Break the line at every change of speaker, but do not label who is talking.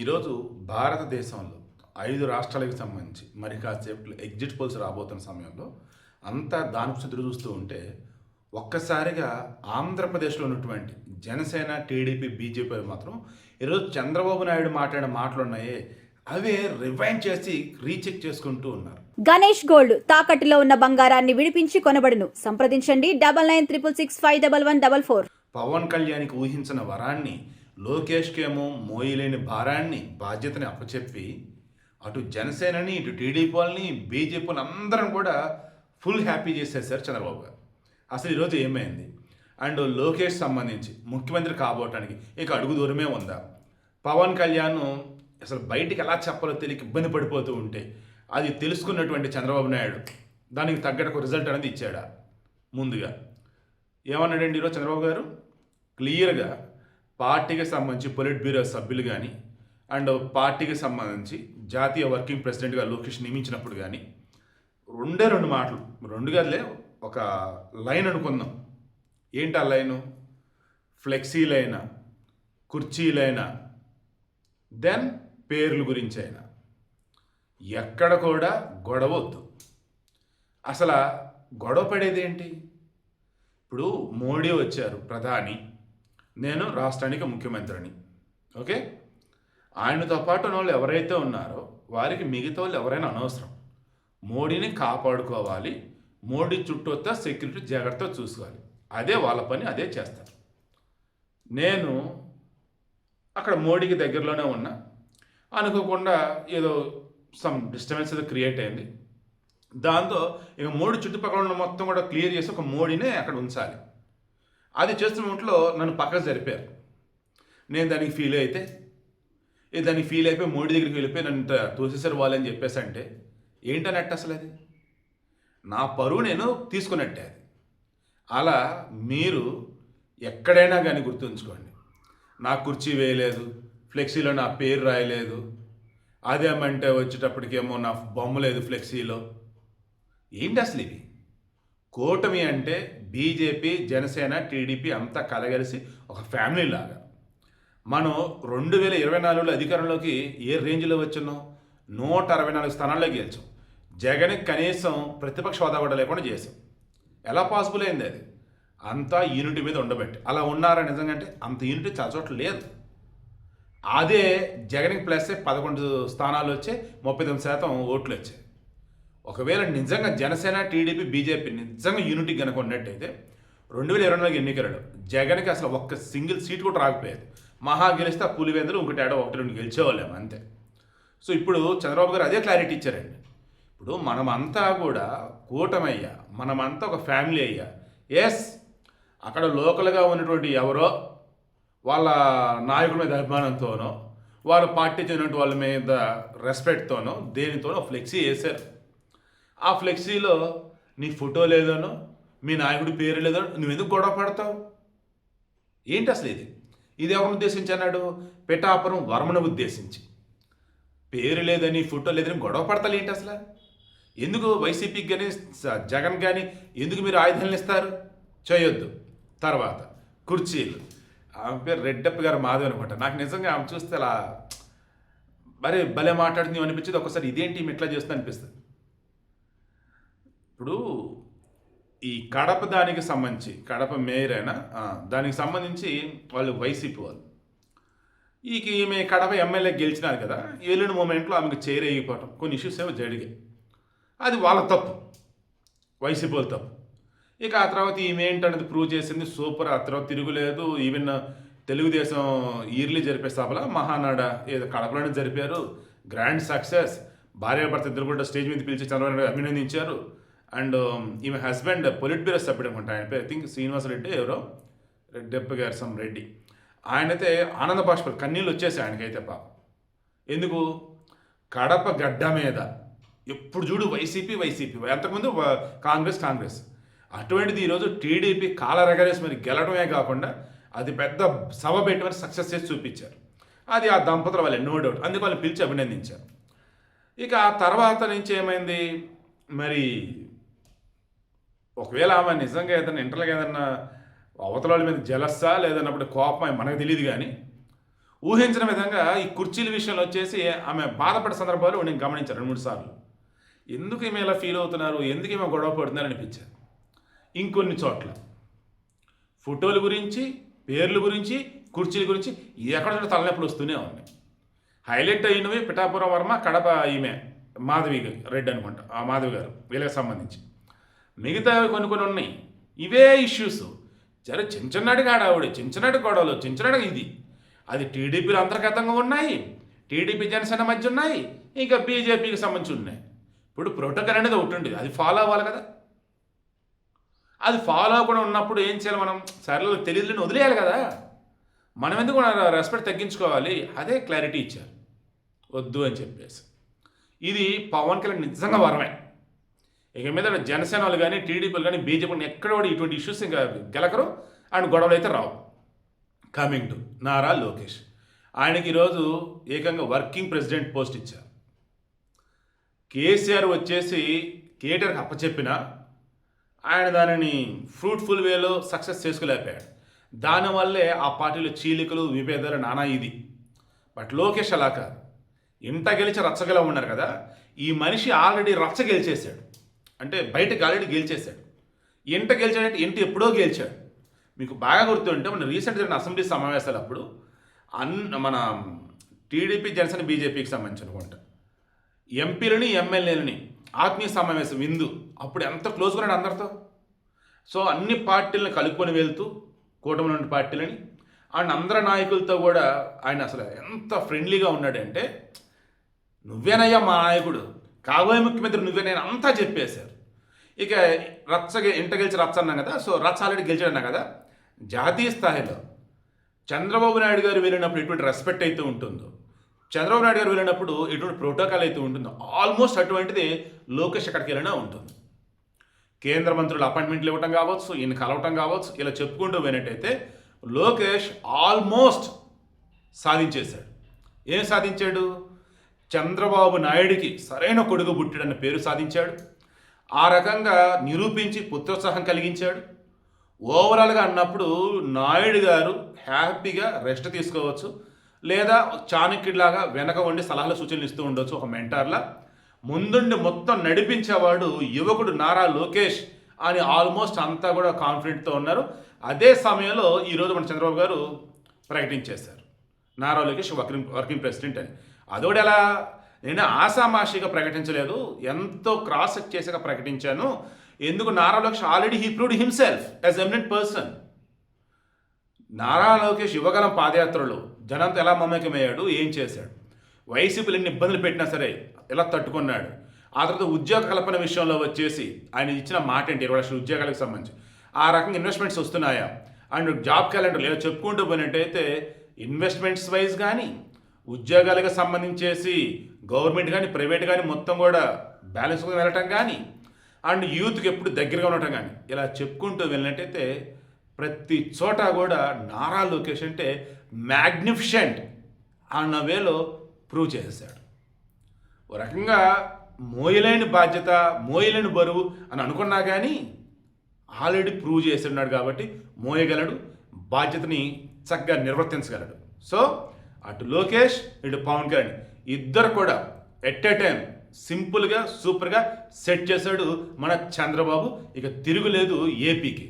ఈరోజు భారతదేశంలో 5 రాష్ట్రాలకు సంబంధించి మరి కాసేపట్లో ఎగ్జిట్ పోల్స్ రాబోతున్న సమయంలో అంతా దాని గురించి ఎదురు చూస్తూ ఉంటే ఒక్కసారిగా ఆంధ్రప్రదేశ్లో ఉన్నటువంటి జనసేన, టీడీపీ, బీజేపీ మాత్రం ఈరోజు చంద్రబాబు నాయుడు మాట్లాడిన మాటలున్నాయే అవే రివైండ్ చేసి రీచెక్ చేసుకుంటూ ఉన్నారు.
గణేష్ గోల్డ్ తాకట్టులో ఉన్న బంగారాన్ని విడిపించి కొనబడును. సంప్రదించండి 9966651144.
పవన్ కళ్యాణ్కి ఊహించిన వరాన్ని లోకేష్కేమో మోయలేని భారాన్ని బాధ్యతని అప్పచెప్పి అటు జనసేనని ఇటు టీడీపీ వాళ్ళని బీజేపీ అందరం కూడా ఫుల్ హ్యాపీ చేసేసారు చంద్రబాబు గారు. అసలు ఈరోజు ఏమైంది అండ్ లోకేష్ సంబంధించి ముఖ్యమంత్రి కాబోటానికి ఇక అడుగు దూరమే ఉందా? పవన్ కళ్యాణ్ అసలు బయటికి ఎలా చెప్పాలో తెలియక ఇబ్బంది పడిపోతూ ఉంటే అది తెలుసుకున్నటువంటి చంద్రబాబు నాయుడు దానికి తగ్గట్టు రిజల్ట్ అనేది ఇచ్చాడా? ముందుగా ఏమన్నాడండి ఈరోజు చంద్రబాబు గారు క్లియర్గా పార్టీకి సంబంధించి పొలిట్ బ్యూరో సభ్యులు కానీ అండ్ పార్టీకి సంబంధించి జాతీయ వర్కింగ్ ప్రెసిడెంట్గా లోకేష్ నియమించినప్పుడు కానీ రెండు మాటలు, రెండు గదిలే ఒక లైన్ అనుకుందాం. ఏంటి ఆ లైను? ఫ్లెక్సీలైనా, కుర్చీలైనా, దెన్ పేర్ల గురించి అయినా ఎక్కడ కూడా గొడవ వద్దు. అసలు గొడవ పడేది ఏంటి? ఇప్పుడు మోడీ వచ్చారు ప్రధాని, నేను రాష్ట్రానికి ముఖ్యమంత్రిని, ఓకే. ఆయనతో పాటు వాళ్ళు ఎవరైతే ఉన్నారో వారికి మిగతా వాళ్ళు ఎవరైనా అనవసరం. మోడీని కాపాడుకోవాలి, మోడీ చుట్టూతా సెక్యూరిటీ జాగ్రత్తగా చూసుకోవాలి, అదే వాళ్ళ పని, అదే చేస్తారు. నేను అక్కడ మోడీకి దగ్గరలోనే ఉన్నా, అనుకోకుండా ఏదో సమ్ డిస్టర్బెన్స్ ఏదో క్రియేట్ అయింది. దాంతో ఇక మోడీ చుట్టుపక్కల ఉన్న మొత్తం కూడా క్లియర్ చేసి ఒక మోడీనే అక్కడ ఉంచాలి. అది చేస్తున్న ఇంట్లో నన్ను పక్కకు జరిపారు. నేను దానికి ఫీల్ అయిపోయి మోడీ దగ్గరికి వెళ్ళిపోయి నన్ను తోసేసారు వాళ్ళని చెప్పేసి అంటే ఏంటన్నట్టు? అసలు అది నా పరువు నేను తీసుకున్నట్టే. అది అలా మీరు ఎక్కడైనా కానీ గుర్తుంచుకోండి, నా కుర్చీ వేయలేదు, ఫ్లెక్సీలో నా పేరు రాయలేదు, అదేమంటే వచ్చేటప్పటికేమో నా బొమ్మ లేదు ఫ్లెక్సీలో. ఏంటి అసలు ఇది? కూటమి అంటే బీజేపీ, జనసేన, టీడీపీ అంతా కలగలిసి ఒక ఫ్యామిలీ లాగా. మనం 2024లో అధికారంలోకి ఏ రేంజ్లో వచ్చున్నాం? 164 స్థానాల్లో గెలిచాం. జగన్కి కనీసం ప్రతిపక్ష హోదా కూడా లేకుండా చేసాం. ఎలా పాసిబుల్ అయింది? అది అంతా యూనిటీ మీద ఉండబట్టి. అలా ఉన్నారా నిజంగా? అంటే అంత యూనిటీ చాలా చోట్ల లేదు. అదే జగన్కి ప్లస్ 11 స్థానాలు వచ్చే 39% ఓట్లు వచ్చాయి. ఒకవేళ నిజంగా జనసేన, టీడీపీ, బీజేపీ నిజంగా యూనిటీ కనుక ఉన్నట్టయితే 2024 ఎన్నికలలో జగన్కి అసలు ఒక్క సింగిల్ సీట్ కూడా రాకపోయేది. మహా గెలిస్తే ఆ పులివెందులు ఇంకోటి ఏడో 1-2 గెలిచేవాళ్ళేమో అంతే. సో ఇప్పుడు చంద్రబాబు గారు అదే క్లారిటీ ఇచ్చారండి. ఇప్పుడు మనమంతా కూడా కూటమయ్యా, మనమంతా ఒక ఫ్యామిలీ అయ్యా. ఎస్, అక్కడ లోకల్గా ఉన్నటువంటి ఎవరో వాళ్ళ నాయకుల మీద అభిమానంతోనో, వాళ్ళ పార్టీ చెందిన వాళ్ళ మీద రెస్పెక్ట్తోనో దేనితోనో ఫ్లెక్సీ వేశారు. ఆ ఫ్లెక్సీలో నీ ఫోటో లేదనో, మీ నాయకుడి పేరు లేదనో నువ్వు ఎందుకు గొడవ పడతావు? ఏంటి అసలు ఇది? ఇది ఎవరిని ఉద్దేశించి అన్నాడు? పిఠాపురం వర్మను ఉద్దేశించి. పేరు లేదని, ఫోటో లేదని గొడవ పడతారు ఏంటి అసలు? ఎందుకు వైసీపీకి కానీ జగన్ కానీ ఎందుకు మీరు ఆయుధాలను ఇస్తారు? చేయొద్దు. తర్వాత కుర్చీలు, ఆమె పేరు రెడ్డప్ప గారు మాధవ్ అనమాట. నాకు నిజంగా ఆమె చూస్తే అలా మరి భలే మాట్లాడుతుంది అనిపించింది. ఒకసారి ఇదేంటి ఇట్లా చేస్తుంది అనిపిస్తుంది. ఇప్పుడు ఈ కడప దానికి సంబంధించి, కడప మేయర్ అయినా దానికి సంబంధించి వాళ్ళు వైసీపీ వాళ్ళు ఈమె కడప ఎమ్మెల్యే గెలిచినారు కదా, వెళ్ళిన మూమెంట్లో ఆమెకు చైర్ అయిపోవటం, కొన్ని ఇష్యూస్ ఏమో జరిగాయి. అది వాళ్ళ తప్పు, వైసీపీ వాళ్ళ తప్పు. ఇక ఆ తర్వాత ఈమె ఏంటనేది ప్రూవ్ చేసింది, సూపర్. ఆ తర్వాత తిరుగులేదు. ఈవెన్ తెలుగుదేశం ఇయర్లీ జరిపే సభల మహానాడ ఏదో కడపలోనే జరిపారు, గ్రాండ్ సక్సెస్. భార్యాభర్త ఇద్దరు కూడా స్టేజ్ మీద పిలిచి చంద్రబాబు నాయుడు అభినందించారు. అండ్ ఈమె హస్బెండ్ పొలిట్ బ్యూరో సభ్యుడు అనుకుంటా, ఆయన పేరు ఐ థింక్ శ్రీనివాసరెడ్డి ఎవరో, రెడ్డప్ప గారు సమ్ రెడ్డి. ఆయనైతే ఆనంద బాష్పాలు, కన్నీళ్ళు వచ్చేసాయి ఆయనకైతే. పాపం ఎందుకు? కడప గడ్డ మీద ఎప్పుడు చూడు వైసీపీ, అంతకుముందు కాంగ్రెస్. అటువంటిది ఈరోజు టీడీపీ కాలరగరేసి మరి గెలడమే కాకుండా అది పెద్ద సభ పెట్టి మరి సక్సెస్ చేసి చూపించారు. అది ఆ దంపతుల వాళ్ళే, నో డౌట్. అందుకు వాళ్ళు పిలిచి అభినందించారు. ఇక ఆ తర్వాత నుంచి ఏమైంది మరి? ఒకవేళ ఆమె నిజంగా ఏదైనా ఇంటర్గా ఏదన్నా అవతల వాళ్ళ మీద జలస్సా లేదన్నప్పుడు కోపం మనకు తెలియదు. కానీ ఊహించిన విధంగా ఈ కుర్చీల విషయంలో వచ్చేసి ఆమె బాధపడే సందర్భాలు నేను గమనించాను 2-3 సార్లు. ఎందుకు ఈమె ఇలా ఫీల్ అవుతున్నారు, ఎందుకు ఈమె గొడవ పడుతున్నారు అనిపించారు. ఇంకొన్ని చోట్ల ఫోటోల గురించి, పేర్ల గురించి, కుర్చీల గురించి ఎక్కడ చూడ తలనొప్పులు వస్తూనే ఉన్నాయి. హైలైట్ అయినవి పిఠాపురం వర్మ, కడప ఈమె మాధవి రెడ్డి అనుకుంటా, ఆ మాధవి గారు వీళ్ళకి సంబంధించి. మిగతావి కొన్ని ఉన్నాయి. ఇవే ఇష్యూస్ సరే చిన్ననాటి ఆవిడ చిన్ననాటి గొడవలు చిన్ననాటి ఇది అది టీడీపీలో అంతర్గతంగా ఉన్నాయి, టీడీపీ జనసేన మధ్య ఉన్నాయి, ఇంకా బీజేపీకి సంబంధించి ఉన్నాయి. ఇప్పుడు ప్రోటోకాల్ అనేది ఒకటి ఉండేది, అది ఫాలో అవ్వాలి కదా. అది ఫాలో అవ్వకుండా ఉన్నప్పుడు ఏం చేయాలి మనం? సర్లే తెలియదులని వదిలేయాలి కదా. మనం ఎందుకు రెస్పెక్ట్ తగ్గించుకోవాలి? అదే క్లారిటీ ఇచ్చారు, వద్దు అని చెప్పేసి. ఇది పవన్ కళ్యాణ్ నిజంగా వరమే. ఇక మీద జనసేన వాళ్ళు కానీ, టీడీపీలు కానీ, బీజేపీ ఎక్కడ కూడా ఇటువంటి ఇష్యూస్ ఇంకా గెలకరు అండ్ గొడవలు అయితే రావు. కమింగ్ టు నారా లోకేష్, ఆయనకి ఈరోజు ఏకంగా వర్కింగ్ ప్రెసిడెంట్ పోస్ట్ ఇచ్చారు. కేసీఆర్ వచ్చేసి కేటీఆర్కి అప్పచెప్పిన ఆయన దానిని ఫ్రూట్ఫుల్ వేలో సక్సెస్ చేసుకోలేకపోయాడు. దానివల్లే ఆ పార్టీలో చీలికలు, విభేదాలు నానా ఇది. బట్ లోకేష్ అలా కాదు, ఇంట గెలిచి రచ్చగల ఉన్నారు కదా. ఈ మనిషి ఆల్రెడీ రచ్చ గెలిచేశాడు, అంటే బయటకు ఆల్రెడీ గెలిచేశాడు. ఇంట గెలిచాడంటే ఇంట ఎప్పుడో గెలిచాడు. మీకు బాగా గుర్తుంటే మన రీసెంట్ జరిగిన అసెంబ్లీ సమావేశాలు అప్పుడు మన టీడీపీ, జనసేన, బీజేపీకి సంబంధించి అనుకుంటా ఎంపీలని, ఎమ్మెల్యేలని ఆత్మీయ సమావేశం విందు అప్పుడు ఎంత క్లోజ్గా ఉన్నాడు అందరితో. సో అన్ని పార్టీలను కలుపుకొని వెళ్తూ కూటమిలో ఉన్న పార్టీలని అండ్ అందరి నాయకులతో కూడా ఆయన అసలు ఎంత ఫ్రెండ్లీగా ఉన్నాడంటే, నువ్వేనయ్యా మా నాయకుడు, కాబోయే ముఖ్యమంత్రి నువ్వేనైనా అంతా చెప్పేశారు. ఇక ఇంట గెలిచి రచ్చ అన్నాం కదా. సో రచ్చ ఆల్రెడీ గెలిచాడన్నా కదా. జాతీయ స్థాయిలో చంద్రబాబు నాయుడు గారు వెళ్ళినప్పుడు ఎటువంటి రెస్పెక్ట్ అయితే ఉంటుందో, చంద్రబాబు నాయుడు గారు వెళ్ళినప్పుడు ఎటువంటి ప్రోటోకాల్ అయితే ఉంటుందో, ఆల్మోస్ట్ అటువంటిది లోకేష్ ఎక్కడికి వెళ్ళినా ఉంటుంది. కేంద్ర మంత్రులు అపాయింట్మెంట్లు ఇవ్వటం కావచ్చు, ఈయన కలవటం కావచ్చు, ఇలా చెప్పుకుంటూ పోయినట్టయితే లోకేష్ ఆల్మోస్ట్ సాధించేశాడు. ఏం సాధించాడు? చంద్రబాబు నాయుడికి సరైన కొడుకు పుట్టాడన్న పేరు సాధించాడు. ఆ రకంగా నిరూపించి పుత్రోత్సాహం కలిగించాడు. ఓవరాల్గా అన్నప్పుడు నాయుడు గారు హ్యాపీగా రెస్ట్ తీసుకోవచ్చు, లేదా చాణక్యుడిలాగా వెనక ఉండి సలహాలు సూచనలు ఇస్తూ ఉండొచ్చు. ఒక మెంటార్లా ముందుండి మొత్తం నడిపించేవాడు యువకుడు నారా లోకేష్ అని ఆల్మోస్ట్ అంతా కూడా కాన్ఫిడెంట్తో ఉన్నారు. అదే సమయంలో ఈరోజు మన చంద్రబాబు గారు ప్రకటించేశారు నారా లోకేష్ వర్కింగ్ ప్రెసిడెంట్ అని. అదోడు ఎలా? నేను ఆషామాషిగా ప్రకటించలేదు, ఎంతో క్రాస్ చెక్ చేసాక ప్రకటించాను. ఎందుకు? Nara Lokesh already he proved himself as eminent person. Nara Lokesh Yuvagalam పాదయాత్రలో జనంతో ఎలా మమేకమయ్యాడు, ఏం చేశాడు, వైసీపీలు ఎన్ని ఇబ్బందులు పెట్టినా సరే ఎలా తట్టుకున్నాడు. ఆ తర్వాత ఉద్యోగ కల్పన విషయంలో వచ్చేసి ఆయన ఇచ్చిన మాట ఏంటి, 20 లక్షల ఉద్యోగాలకు సంబంధించి ఆ రకంగా ఇన్వెస్ట్మెంట్స్ వస్తున్నాయా అండ్ జాబ్ క్యాలెండర్ ఇలా చెప్పుకుంటూ పోయినట్టయితే ఇన్వెస్ట్మెంట్స్ వైజ్ కానీ, ఉద్యోగాలకు సంబంధించేసి గవర్నమెంట్ కానీ, ప్రైవేట్ కానీ మొత్తం కూడా బ్యాలెన్స్గా వెళ్ళటం కానీ, అండ్ యూత్కి ఎప్పుడు దగ్గరగా ఉండటం కానీ, ఇలా చెప్పుకుంటూ వెళ్ళినట్టయితే ప్రతి చోట కూడా నారా లోకేష్ అంటే మ్యాగ్నిఫిషెంట్ అన్న వేలో ప్రూవ్ చేసేసాడు. ఓ రకంగా మోయలేని బాధ్యత, మోయలేని బరువు అని అనుకున్నా కానీ ఆల్రెడీ ప్రూవ్ చేసి ఉన్నాడు కాబట్టి మోయగలడు, బాధ్యతని చక్కగా నిర్వర్తించగలడు. సో అటు లోకేష్, ఇటు పవన్ కళ్యాణ్ ఇద్దరు కూడా ఎట్ ఏ టైం సింపుల్గా, సూపర్గా సెట్ చేశాడు మన చంద్రబాబు. ఇక తిరుగులేదు ఏపీకి.